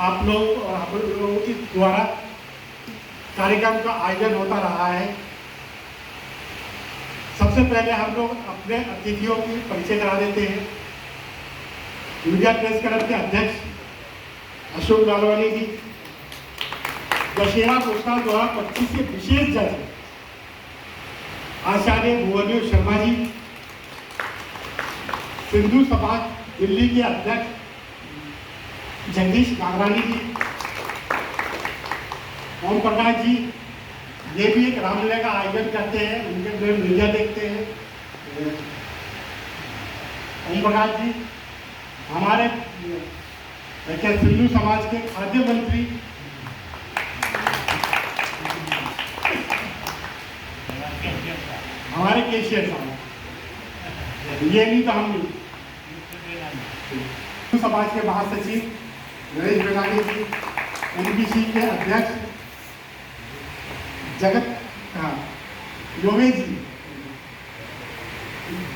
आप लोग और आप लोगों के द्वारा कार्यक्रम का आयोजन होता रहा है। सबसे पहले हम लोग अपने अतिथियों की परिचय करा देते हैं। मीडिया प्रेस क्लब के अध्यक्ष अशोक लालवानी जी, दशहरा पुरस्कार 2025 के विशेष जज आचार्य भुवनेश्वर शर्मा जी, सिंधु समाज दिल्ली के अध्यक्ष जगदीश नागरानी जी, ओम प्रकाश जी, ये भी एक रामलीला का आयोजन करते हैं, उनके लिए मीडिया देखते हैं। ओम प्रकाश जी हमारे सिंधु समाज के खाद्य मंत्री, हमारे केशियर साहब, ये नहीं तो हम सिंधु समाज के महासचिव नरेश बेगानी जी, एनबीसी के अध्यक्ष जगत योगेश जी,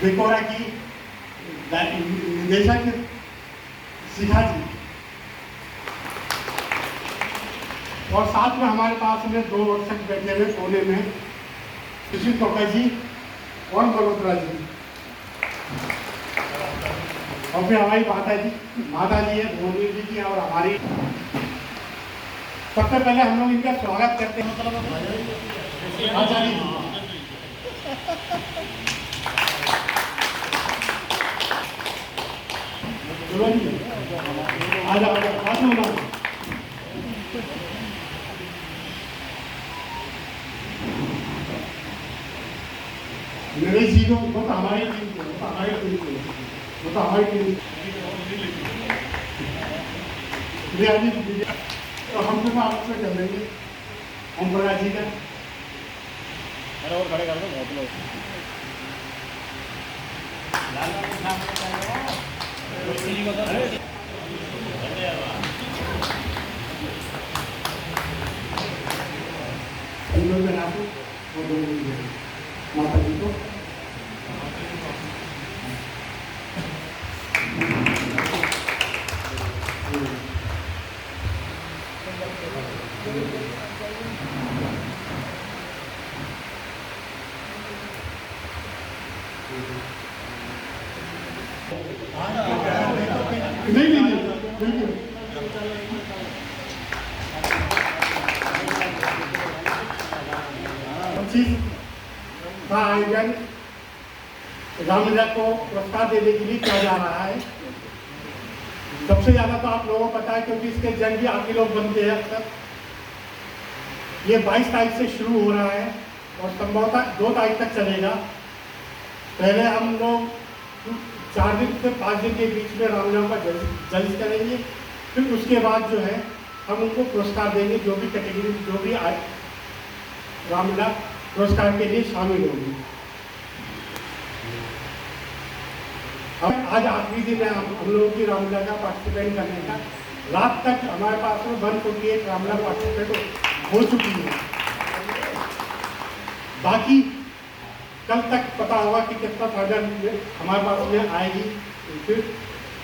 बेकोरा की निदेशक शिखा जी, और साथ में हमारे पास में 2 वर्षक बैठे हुए कोने में सुशील टोका जी और मल्होत्रा जी, और फिर हमारी माता जी है भुवनेश्वर जी की, और हमारी सबसे पहले हम लोग इनका स्वागत करते हैं आचार्य जी। आ जाओ नरेश जी को, वो तो हमारी टीम, तो हम लोग आपसे कर लेंगे ओम प्रकाश जी का। और खड़े कर दो बहुत लोग। माता जी को नहीं बिल्कुल का आयोजन रामलीला को पुरस्कार देने के लिए किया जा रहा है। सबसे ज्यादा तो आप लोगों को पता है, क्योंकि इसके जज भी आप ही लोग बनते हैं अक्सर। ये 22 तारीख से शुरू हो रहा है और संभवतः 2 तारीख तक चलेगा। पहले हम लोग 4 दिन से 5 दिन के बीच में रामलीला का जज करेंगे, फिर उसके बाद जो है हम उनको पुरस्कार देंगे, जो भी कैटेगरी जो भी रामलीला पुरस्कार के लिए शामिल होंगे। आज आखिरी दिन है हम लोगों की रामलीला का पार्टिसिपेट करने का। रात तक हमारे पास में 148 रामलीला पार्टिसिपेट हो चुकी है। बाकी कल तक पता होगा कि कितना साधन हमारे पास में आएगी। फिर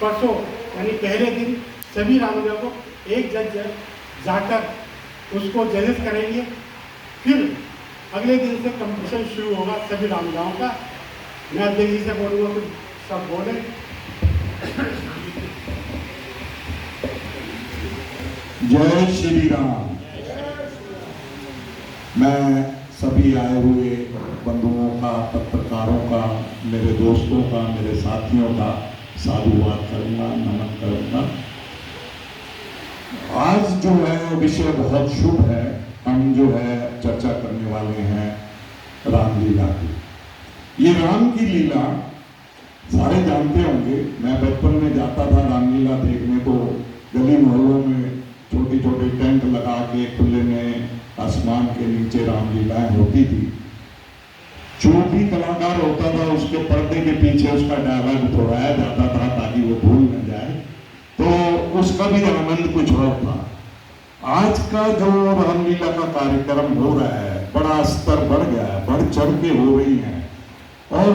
परसों यानी पहले दिन सभी रामलीला को एक जज जाकर उसको जजेस करेंगे। फिर अगले दिन से कंपटीशन शुरू होगा सभी रामलीलाओं का। मैं अध्यक्ष जी से बोलूँगा तो सब बोले। जय श्री राम। मैं सभी आए हुए बंधुओं का, पत्रकारों का, मेरे दोस्तों का, मेरे साथियों का साधुवाद करूंगा, नमन करूंगा। आज जो है विषय बहुत शुभ है। हम जो है चर्चा करने वाले हैं रामलीला की। ये राम की लीला सारे जानते होंगे। मैं बचपन में जाता था रामलीला देखने, तो गली मोहल्लों में छोटी छोटी टेंट लगा के खुले में आसमान के नीचे रामलीलाएं होती थी। जो भी कलाकार होता था उसके पर्दे के पीछे उसका डायलॉग दोहराया जाता था ताकि वो भूल न जाए, तो उसका भी आनंद कुछ और था। आज का जो रामलीला का कार्यक्रम हो रहा है, बड़ा स्तर बढ़ गया है, बढ़ चढ़ के हो रही है, और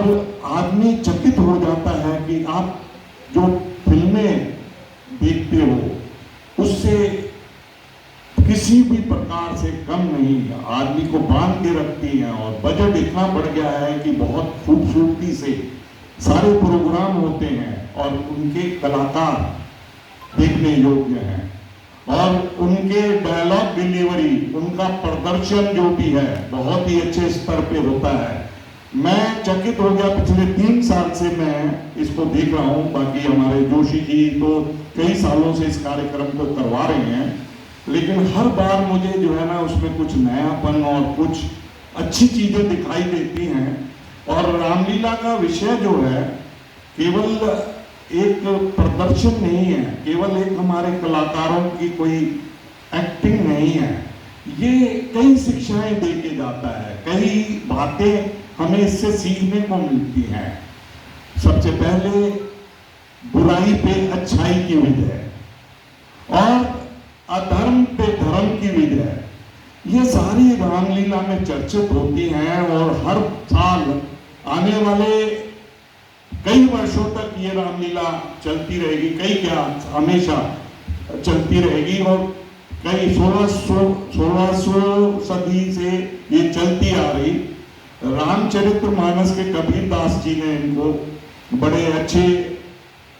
आदमी चकित हो जाता है कि आप जो फिल्में देखते हो उससे किसी भी प्रकार से कम नहीं है, आदमी को बांध के रखती हैं। और बजट इतना बढ़ गया है कि बहुत खूबसूरती से सारे प्रोग्राम होते हैं और उनके कलाकार देखने योग्य हैं और उनके डायलॉग डिलीवरी, उनका प्रदर्शन जो भी है बहुत ही अच्छे स्तर पे होता है। मैं चकित हो गया, पिछले 3 साल से मैं इसको देख रहा हूँ। बाकी हमारे जोशी जी तो कई सालों से इस कार्यक्रम को करवा रहे हैं, लेकिन हर बार मुझे जो है ना उसमें कुछ नयापन और कुछ अच्छी चीजें दिखाई देती हैं। और रामलीला का विषय जो है केवल एक प्रदर्शन नहीं है, केवल एक हमारे कलाकारों की कोई एक्टिंग नहीं है, ये कई शिक्षाएं दे के जाता है, कई बातें हमें इससे सीखने को मिलती हैं। सबसे पहले बुराई पे अच्छाई की विजय और अधर्म पे धर्म की विजय, ये सारी रामलीला में चर्चित होती हैं। और हर साल आने वाले कई वर्षों तक ये रामलीला चलती रहेगी, कई क्या हमेशा चलती रहेगी। और कई 1600 सदी से ये चलती आ रही। रामचरितमानस के कबीर दास जी ने इनको बड़े अच्छे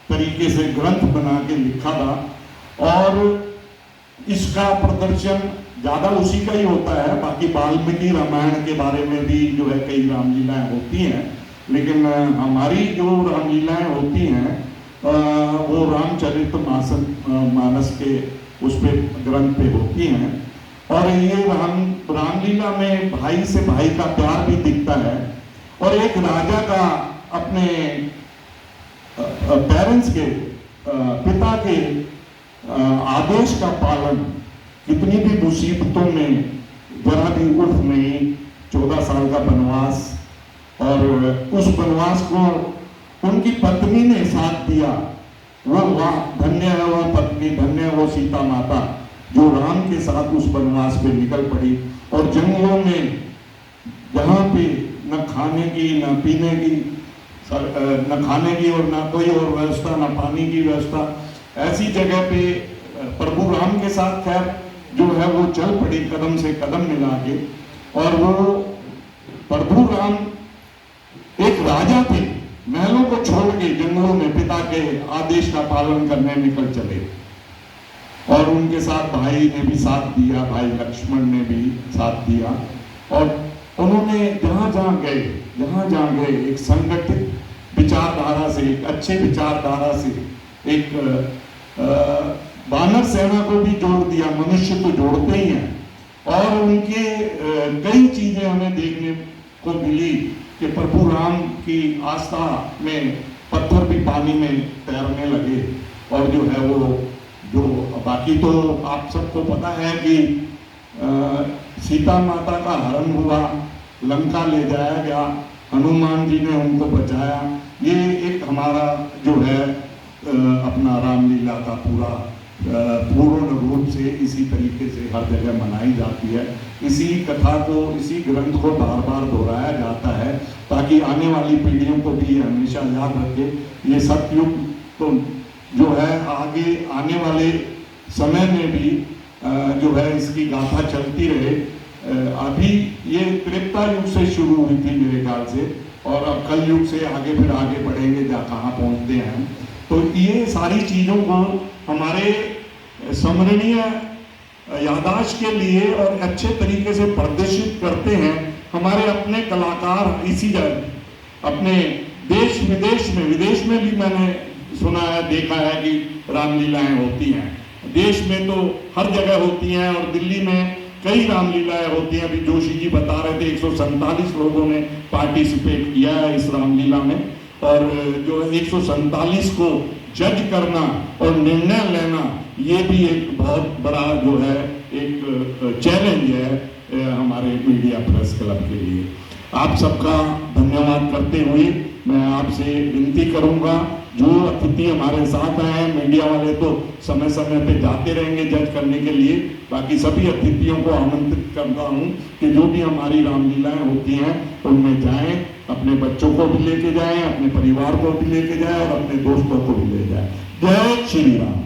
तरीके से ग्रंथ बना के लिखा था और इसका प्रदर्शन ज्यादा उसी का ही होता है। बाकी वाल्मीकि रामायण के बारे में भी जो है कई रामलीलाएं होती हैं, लेकिन हमारी जो रामलीलाएं होती हैं वो रामचरितमानस के उस पे ग्रंथ पे होती हैं। और ये रामलीला में भाई से भाई का प्यार भी दिखता है और एक राजा का अपने पेरेंट्स के पिता के आदेश का पालन, कितनी भी मुसीबतों में जरा भी उठ नहीं, 14 साल का वनवास, और उस वनवास को उनकी पत्नी ने साथ दिया। वो धन्य है वो पत्नी, धन्य है वो सीता माता जो राम के साथ उस वनवास पे निकल पड़ी। और जंगलों में जहाँ पे न खाने की न पीने की, न खाने की और ना कोई और व्यवस्था, न पानी की व्यवस्था, ऐसी जगह पे प्रभु राम के साथ खैर जो है वो चल पड़ी कदम से कदम मिला के। और वो प्रभु राम एक राजा थे, महलों को छोड़ के जंगलों में पिता के आदेश का पालन करने निकल चले। और उनके साथ भाई ने भी साथ दिया, भाई लक्ष्मण ने भी साथ दिया। और उन्होंने जहां जहां गए एक संगठित विचारधारा से, एक अच्छे विचारधारा से, एक वानर सेना को भी जोड़ दिया। मनुष्य तो जोड़ते ही हैं। और उनके कई चीजें हमें देखने को मिली कि प्रभु राम की आस्था में पत्थर भी पानी में तैरने लगे। और जो है वो जो बाकी तो आप सबको पता है कि सीता माता का हरण हुआ, लंका ले जाया गया, हनुमान जी ने उनको बचाया। ये एक हमारा जो है अपना रामलीला का पूरा पूर्ण रूप से इसी तरीके से हर जगह मनाई जाती है। इसी कथा को, इसी ग्रंथ को बार बार दोहराया जाता है ताकि आने वाली पीढ़ियों को भी हमेशा याद रखे। ये सतयुग तो जो है आगे आने वाले समय में भी जो है इसकी गाथा चलती रहे। अभी ये त्रेता युग से शुरू हुई थी मेरे ख्याल से, और अब कल युग से आगे फिर आगे बढ़ेंगे, जहाँ कहाँ पहुँचते हैं। तो ये सारी चीज़ों को हमारे स्मरणीय याददाश्त के लिए और अच्छे तरीके से प्रदर्शित करते हैं हमारे अपने कलाकार। इसी जगह अपने देश विदेश में भी मैंने सुना है, देखा है कि रामलीलाएं होती हैं। देश में तो हर जगह होती हैं और दिल्ली में कई रामलीलाएं होती हैं। अभी जोशी जी बता रहे थे 147 लोगों ने पार्टिसिपेट किया है इस रामलीला में। और जो 147 को जज करना और निर्णय लेना, ये भी एक बहुत बड़ा जो है एक चैलेंज है हमारे मीडिया प्रेस क्लब के लिए। आप सबका धन्यवाद करते हुए मैं आपसे विनती करूंगा, जो अतिथि हमारे साथ आए हैं, मीडिया वाले तो समय समय पे जाते रहेंगे जज करने के लिए, बाकी सभी अतिथियों को आमंत्रित करता हूं कि जो भी हमारी रामलीलाएं होती हैं उनमें जाएं, अपने बच्चों को भी लेके जाएं, अपने परिवार को भी लेके जाएं और अपने दोस्तों को भी ले जाएं। जय श्री राम।